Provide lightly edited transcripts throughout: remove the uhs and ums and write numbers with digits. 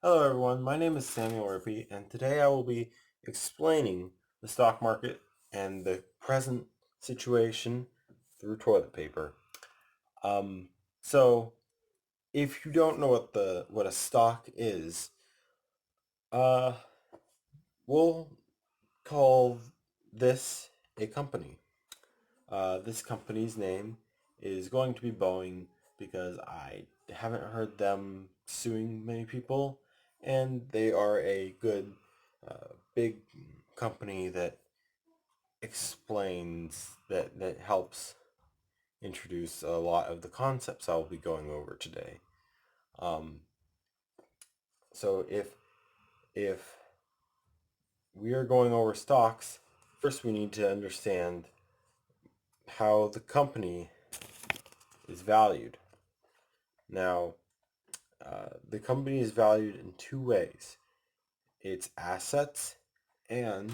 Hello everyone, my name is Samuel Rippey, and today I will be explaining the stock market and the present situation through toilet paper. Um, so if you don't know what a stock is, uh, we'll call this a company. This company's name is going to be Boeing because I haven't heard them suing many people, and they are a good, big company that that helps introduce a lot of the concepts I'll be going over today. Um, so if we are going over stocks, first we need to understand how the company is valued. Now, the company is valued in two ways: its assets and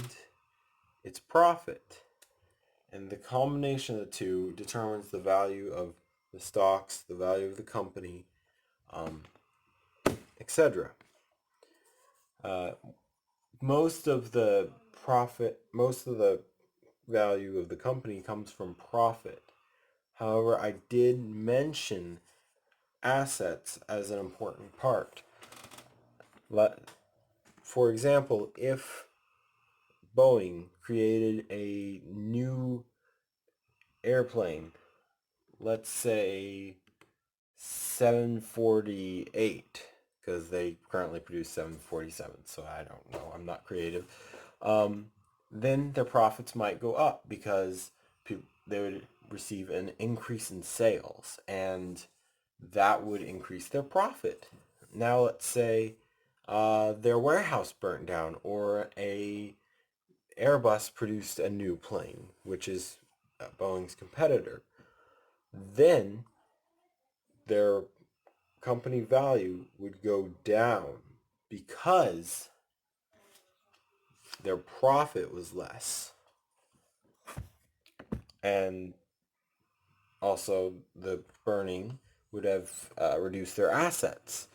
its profit. And the combination of the two determines the value of the stocks, the value of the company, um, etc. Uh, most of the value of the company comes from profit. However, I did mention assets as an important part. For example, if Boeing created a new airplane, let's say 748, because they currently produce 747, so I don't know, I'm not creative, um, then their profits might go up because they would receive an increase in sales, and that would increase their profit. Now let's say their warehouse burnt down, or a Airbus produced a new plane, which is Boeing's competitor. Then their company value would go down because their profit was less. And also the burning would have reduced their assets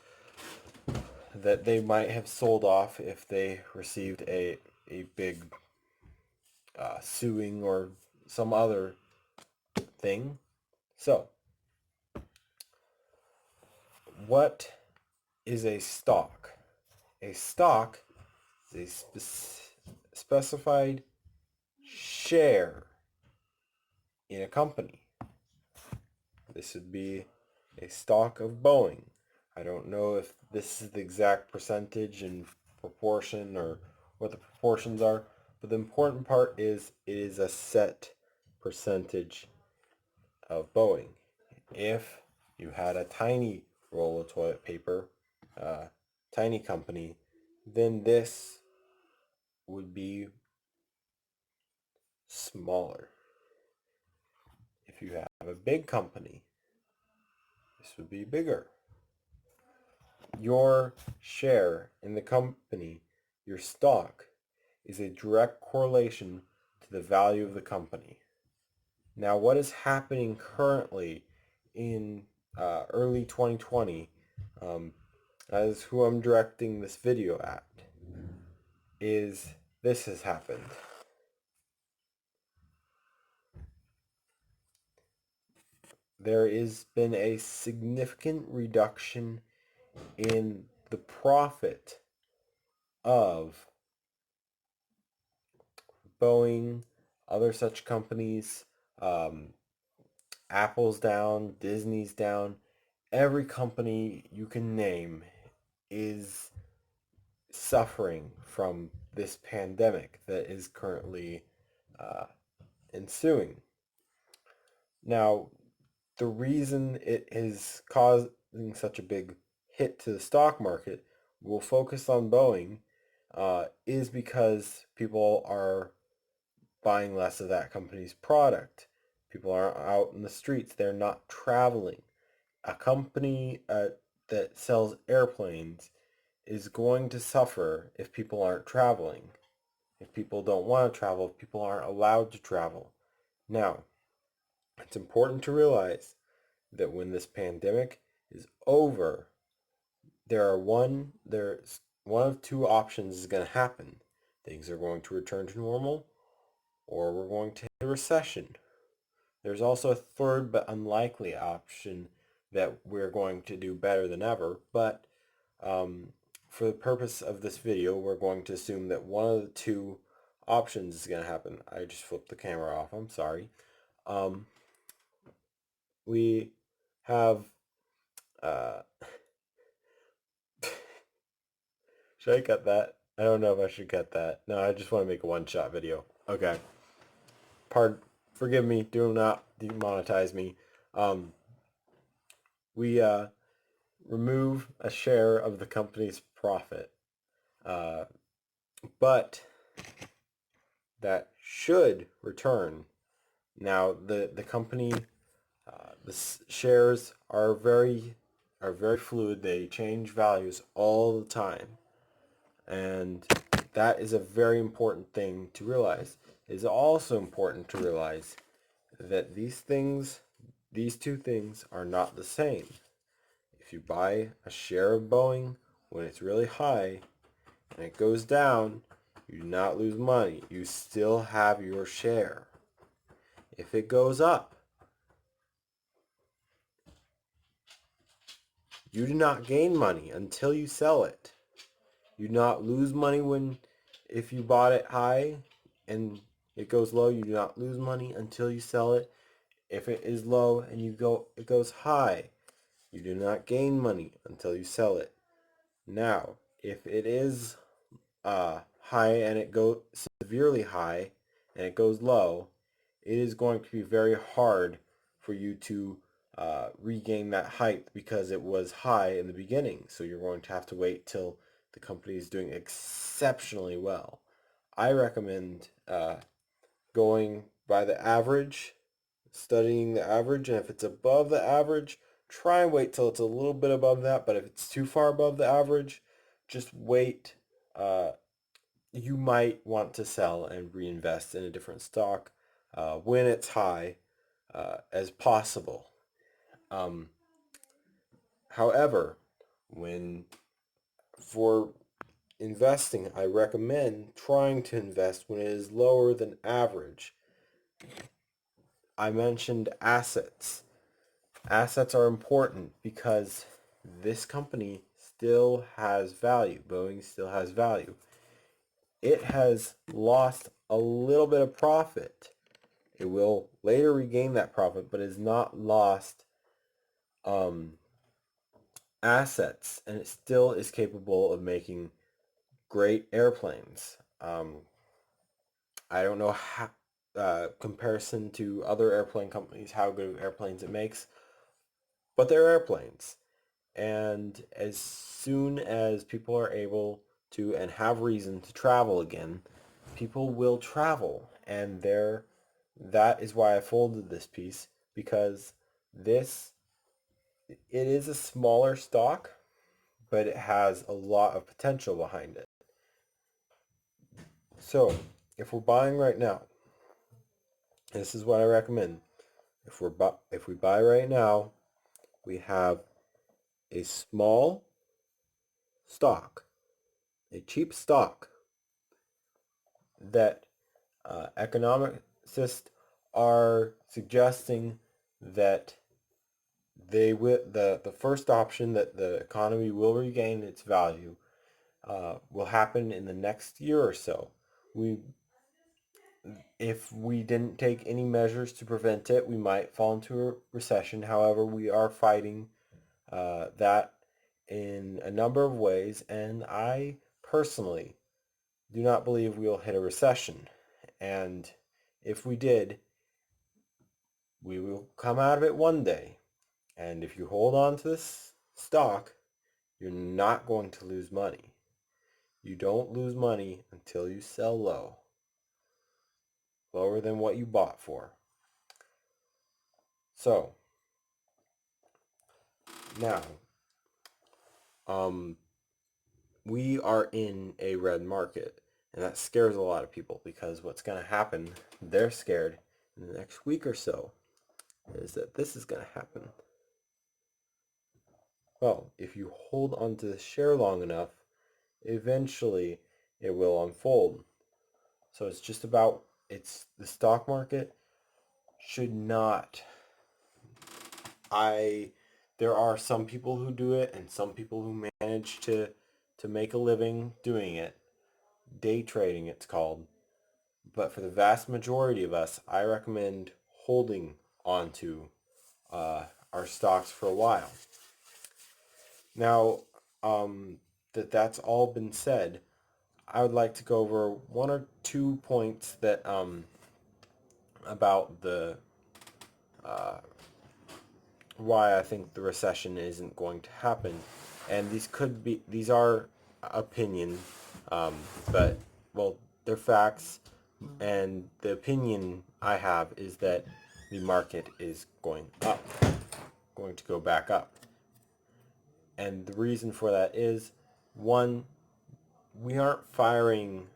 that they might have sold off if they received a big suing or some other thing. So, what is a stock? A stock is a specified share in a company. This would be a stock of Boeing. I don't know if this is the exact percentage and proportion or what the proportions are, but the important part is it is a set percentage of Boeing. If you had a tiny roll of toilet paper, tiny company, then this would be smaller. If you have a big company, this would be bigger. Your share in the company, your stock, is a direct correlation to the value of the company. Now, what is happening currently in early 2020, as who I'm directing this video at, is this has happened. There has been a significant reduction in the profit of Boeing, other such companies. Apple's down, Disney's down. Every company you can name is suffering from this pandemic that is currently uh, ensuing. Now, the reason it is causing such a big hit to the stock market, we'll focus on Boeing, is because people are buying less of that company's product. People aren't out in the streets. They're not traveling. A company that sells airplanes is going to suffer if people aren't traveling. If people don't want to travel, if people aren't allowed to travel. Now, it's important to realize that when this pandemic is over, there's one of two options is going to happen. Things are going to return to normal, or we're going to hit a recession. There's also a third but unlikely option that we're going to do better than ever, but um, for the purpose of this video, we're going to assume that one of the two options is going to happen. I just flipped the camera off. I'm sorry. Um, we have... Uh, should I cut that? I don't know if I should cut that. No, I just want to make a one-shot video. Okay. Forgive me. Do not demonetize me. We remove a share of the company's profit. But that should return. Now, the company, the shares are very fluid. They change values all the time, and that is a very important thing to realize. It is also important to realize that these two things, are not the same. If you buy a share of Boeing when it's really high and it goes down, you do not lose money. You still have your share. If it goes up, you do not gain money until you sell it. You do not lose money if you bought it high and it goes low. You do not lose money until you sell it. If it is low and it goes high, you do not gain money until you sell it. Now, if it is high and it goes severely high and it goes low, it is going to be very hard for you to regain that height because it was high in the beginning. So you're going to have to wait till the company is doing exceptionally well. I recommend going by the average, studying the average, and if it's above the average, try and wait till it's a little bit above that. But if it's too far above the average, just wait. You might want to sell and reinvest in a different stock when it's high as possible. Um, However, when for investing, I recommend trying to invest when it is lower than average. I mentioned assets. Assets are important because this company still has value. Boeing still has value. It has lost a little bit of profit. It will later regain that profit, but has not lost assets, and it still is capable of making great airplanes. I don't know how, comparison to other airplane companies, how good of airplanes it makes, but they're airplanes. And as soon as people are able to and have reason to travel again, people will travel. And that is why I folded this piece, because it is a smaller stock, but it has a lot of potential behind it. So if we're buying right now, this is what I recommend. If we buy right now, we have a small stock, a cheap stock that economists are suggesting that the first option, that the economy will regain its value, will happen in the next year or so. If we didn't take any measures to prevent it, we might fall into a recession. However, we are fighting that in a number of ways, and I personally do not believe we'll hit a recession. And if we did, we will come out of it one day. And if you hold on to this stock, you're not going to lose money. You don't lose money until you sell lower than what you bought for. So, now, we are in a red market, and that scares a lot of people, because what's going to happen, they're scared in the next week or so, is that this is going to happen. Well, if you hold onto the share long enough, eventually it will unfold. So it's just about, it's the stock market should not, I there are some people who do it and some people who manage to make a living doing it. Day trading it's called. But for the vast majority of us, I recommend holding onto our stocks for a while. Now, that's all been said, I would like to go over one or two points that about the uh, why I think the recession isn't going to happen, and these are opinion, um, but well, they're facts, and the opinion I have is that the market is going up, going to go back up, and the reason for that is, one, we aren't firing,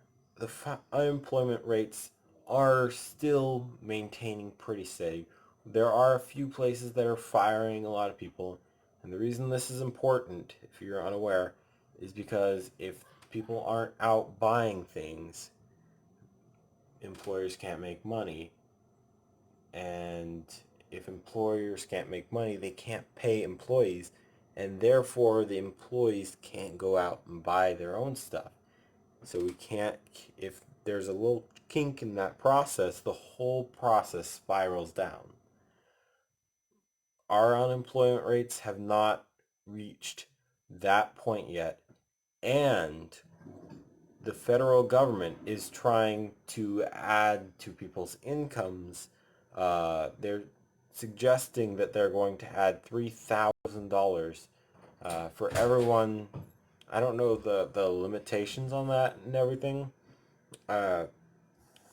unemployment rates are still maintaining pretty steady. There are a few places that are firing a lot of people, and the reason this is important, if you're unaware, is because if people aren't out buying things, employers can't make money, and if employers can't make money, they can't pay employees, and therefore the employees can't go out and buy their own stuff. So we can't, if there's a little kink in that process, the whole process spirals down. Our unemployment rates have not reached that point yet, and the federal government is trying to add to people's incomes. They're suggesting that they're going to add $3,000 for everyone. I don't know the limitations on that and everything. Uh,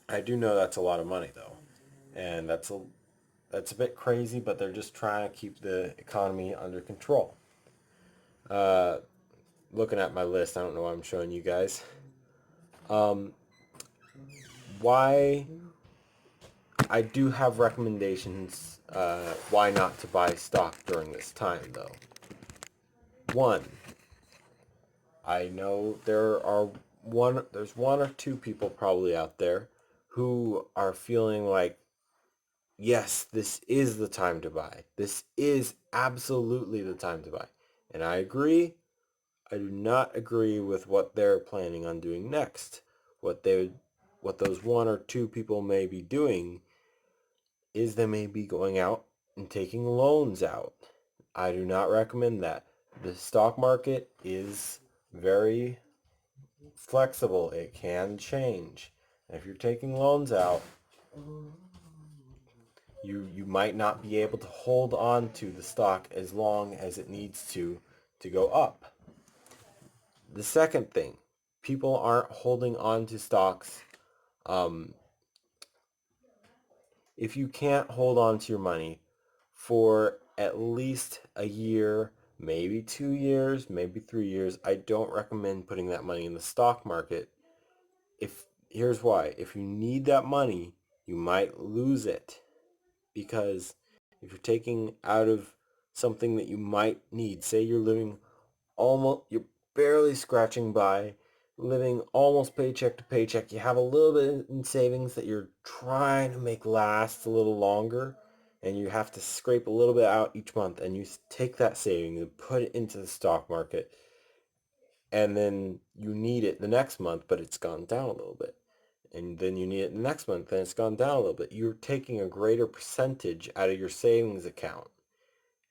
I do know that's a lot of money though, and that's a bit crazy. But they're just trying to keep the economy under control. Uh, Looking at my list, I don't know why I'm showing you guys. Um, why I do have recommendations. Why not to buy stock during this time though? One, I know there's one or two people probably out there who are feeling like, yes, this is the time to buy. This is absolutely the time to buy. And I agree. I do not agree with what they're planning on doing next. What those one or two people may be doing is they may be going out and taking loans out. I do not recommend that. The stock market is very flexible. It can change. If you're taking loans out, you might not be able to hold on to the stock as long as it needs to go up. The second thing, people aren't holding on to stocks. Um, if you can't hold on to your money for at least a year, maybe 2 years, maybe 3 years, I don't recommend putting that money in the stock market. Here's why. If you need that money, you might lose it, because if you're taking out of something that you might need, say you're barely scratching by, living almost paycheck to paycheck, you have a little bit in savings that you're trying to make last a little longer, and you have to scrape a little bit out each month, and you take that savings and put it into the stock market, and then you need it the next month, but it's gone down a little bit. And then you need it the next month, and it's gone down a little bit. You're taking a greater percentage out of your savings account.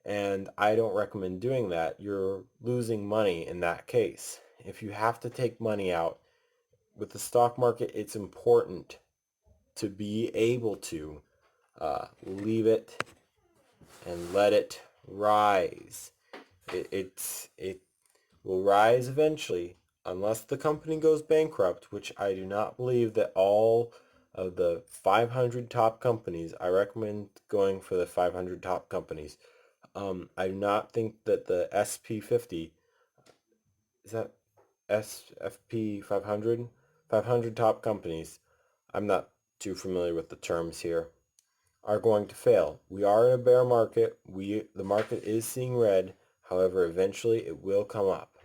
And I don't recommend doing that. You're losing money in that case. If you have to take money out, with the stock market, it's important to be able to leave it and let it rise. It will rise eventually, unless the company goes bankrupt, which I do not believe that all of the 500 top companies. I recommend going for the 500 top companies. I do not think that the SP50, is that SFP 500? 500 top companies, I'm not too familiar with the terms here, are going to fail. We are in a bear market. The market is seeing red. However, eventually it will come up.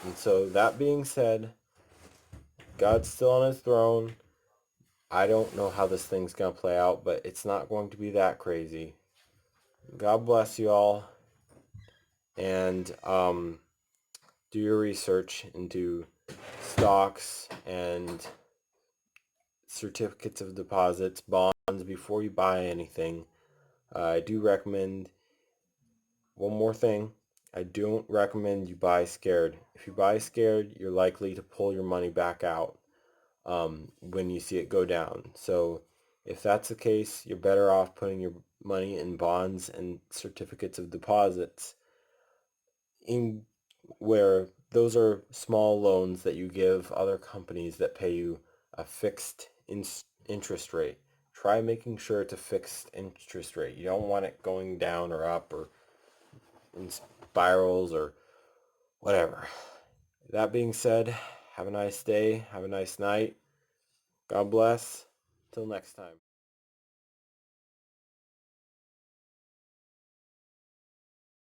And so that being said, God's still on his throne. I don't know how this thing's going to play out, but it's not going to be that crazy. God bless you all. And do your research into stocks and certificates of deposits, bonds before you buy anything. I do recommend one more thing. I don't recommend you buy scared. If you buy scared, you're likely to pull your money back out when you see it go down. So if that's the case, you're better off putting your money in bonds and certificates of deposits in where those are small loans that you give other companies that pay you a fixed interest rate. Try making sure it's a fixed interest rate. You don't want it going down or up or in spirals or whatever. That being said, have a nice day. Have a nice night. God bless. Till next time.